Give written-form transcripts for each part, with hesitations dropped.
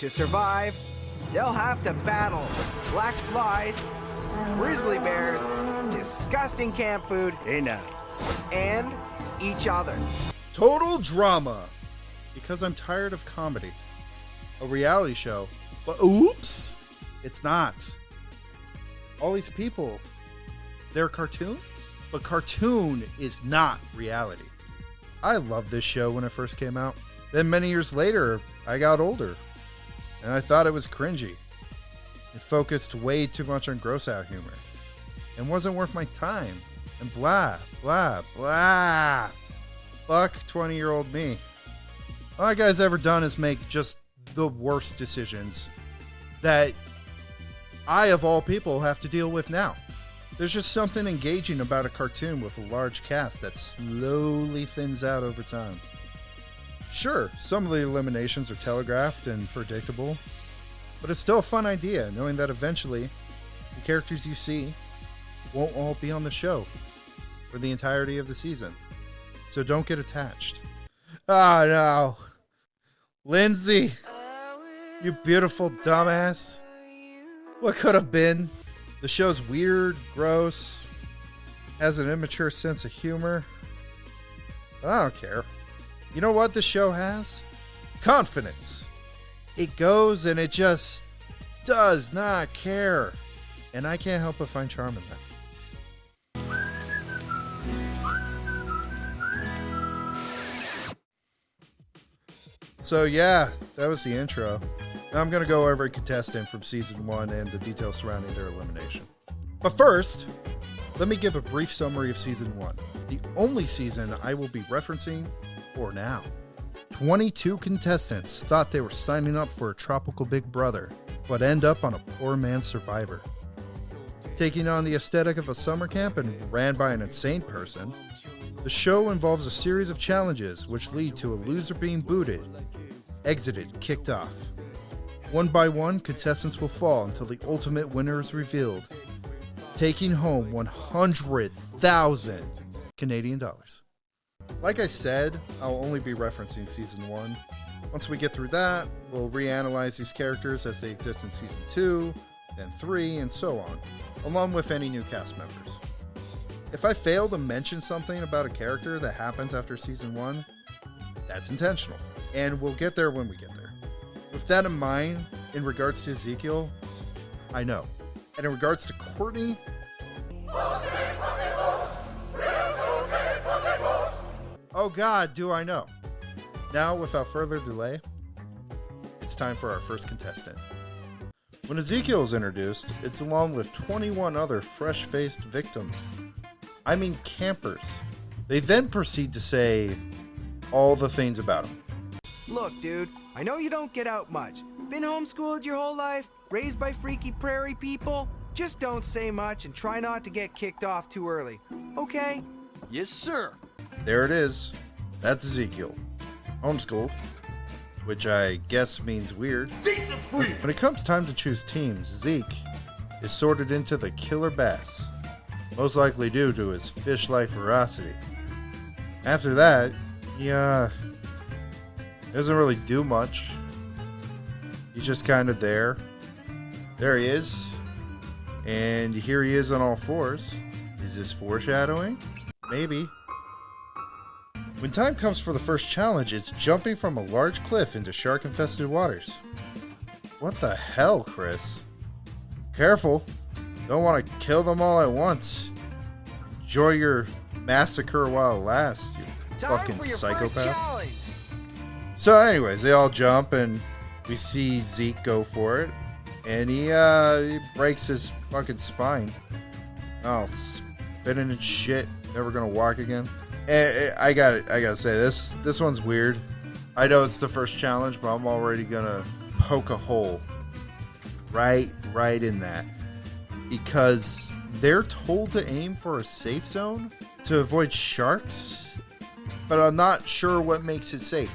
To survive, they'll have to battle black flies, grizzly bears, disgusting camp food, Hey now. and each other. Total drama. Because I'm tired of comedy. A reality show. But oops, it's not. All these people, they're cartoon? But cartoon is not reality. I loved this show when it first came out. Then many years later, I got older. And I thought it was cringy. It focused way too much on gross out humor. And wasn't worth my time. And blah, blah, blah. Fuck 20-year-old me. All that guy's ever done is make just the worst decisions that I, of all people, have to deal with now. There's just something engaging about a cartoon with a large cast that slowly thins out over time. Sure, some of the eliminations are telegraphed and predictable, but it's still a fun idea knowing that eventually the characters you see won't all be on the show for the entirety of the season. So don't get attached. Oh no. Lindsay, you beautiful dumbass. What could have been? The show's weird, gross, has an immature sense of humor. But I don't care. You know what the show has? Confidence. It goes and it just does not care. And I can't help but find charm in that. So yeah, that was the intro. Now I'm going to go over a contestant from Season 1 and the details surrounding their elimination. But first, let me give a brief summary of Season 1, the only season I will be referencing for now. 22 contestants thought they were signing up for a tropical Big Brother, but end up on a poor man's Survivor. Taking on the aesthetic of a summer camp and ran by an insane person, the show involves a series of challenges which lead to a loser being booted, exited, kicked off. One by one, contestants will fall until the ultimate winner is revealed, taking home 100,000 Canadian dollars. Like I said, I'll only be referencing Season 1. Once we get through that, we'll reanalyze these characters as they exist in Season 2, then 3, and so on, along with any new cast members. If I fail to mention something about a character that happens after Season 1, that's intentional, and we'll get there when we get there. With that in mind, in regards to Ezekiel, I know. And in regards to Courtney, oh God, do I know. Now, without further delay, it's time for our first contestant. When Ezekiel is introduced, it's along with 21 other fresh-faced victims. I mean campers. They then proceed to say all the things about him. Look, dude, I know you don't get out much. Been homeschooled your whole life, raised by freaky prairie people. Just don't say much and try not to get kicked off too early, okay? Yes, sir. There it is. That's Ezekiel. Homeschooled, which I guess means weird. When it comes time to choose teams, Zeke is sorted into the killer bass, most likely due to his fish-like ferocity. After that, he doesn't really do much. He's just kind of there. There he is. And here he is on all fours. Is this foreshadowing? Maybe. When time comes for the first challenge, it's jumping from a large cliff into shark-infested waters. What the hell, Chris? Careful. Don't want to kill them all at once. Enjoy your massacre while it lasts, you fucking psychopath. So anyways, they all jump and we see Zeke go for it. And he breaks his fucking spine. Oh, spitting and shit. Never gonna walk again. I gotta say, this one's weird. I know it's the first challenge, but I'm already gonna poke a hole right in that. Because they're told to aim for a safe zone to avoid sharks, but I'm not sure what makes it safe.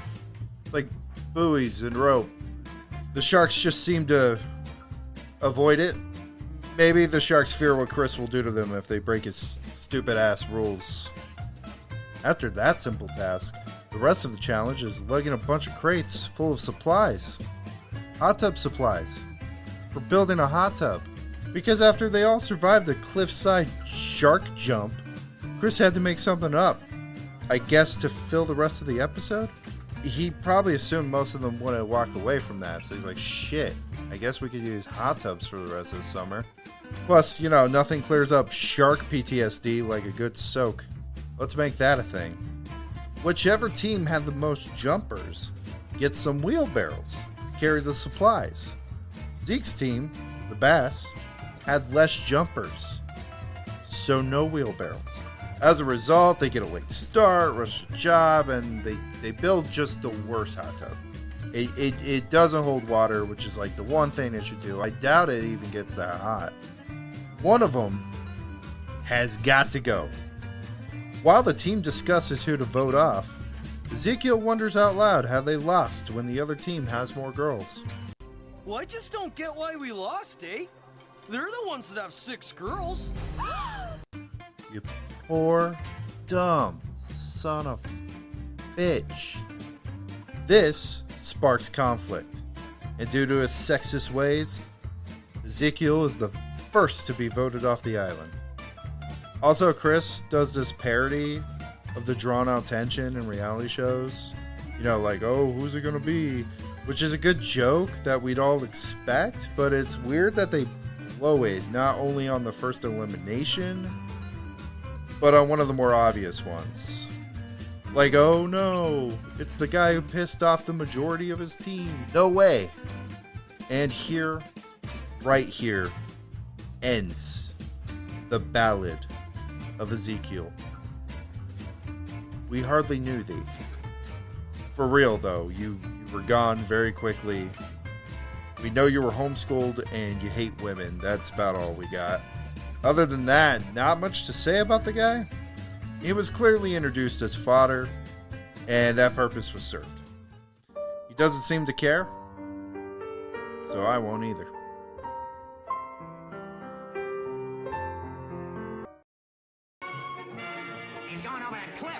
It's like buoys and rope. The sharks just seem to avoid it. Maybe the sharks fear what Chris will do to them if they break his stupid ass rules. After that simple task, the rest of the challenge is lugging a bunch of crates full of supplies. hot tub supplies for building a hot tub. Because after they all survived the cliffside shark jump, Chris had to make something up. I guess to fill the rest of the episode? He probably assumed most of them wouldn't walk away from that, so he's like, shit, I guess we could use hot tubs for the rest of the summer. Plus, nothing clears up shark PTSD like a good soak. Let's make that a thing. Whichever team had the most jumpers gets some wheelbarrows to carry the supplies. Zeke's team, the Bass, had less jumpers, so no wheelbarrows. As a result, they get a late start, rush the job, and they build just the worst hot tub. It doesn't hold water, which is like the one thing it should do. I doubt it even gets that hot. One of them has got to go. While the team discusses who to vote off, Ezekiel wonders out loud how they lost when the other team has more girls. Well, I just don't get why we lost, eh? They're the ones that have 6 girls. You poor, dumb son of a bitch. This sparks conflict, and due to his sexist ways, Ezekiel is the first to be voted off the island. Also, Chris does this parody of the drawn-out tension in reality shows. Like, oh, who's it gonna be? Which is a good joke that we'd all expect, but it's weird that they blow it not only on the first elimination, but on one of the more obvious ones. Like, oh no, it's the guy who pissed off the majority of his team. No way. And here, right here, ends the ballad of Ezekiel. We hardly knew thee. For real though, you were gone very quickly. We know you were homeschooled and you hate women. That's about all we got. Other than that, not much to say about the guy. He was clearly introduced as fodder, and that purpose was served. He doesn't seem to care, so I won't either. He's going over that cliff.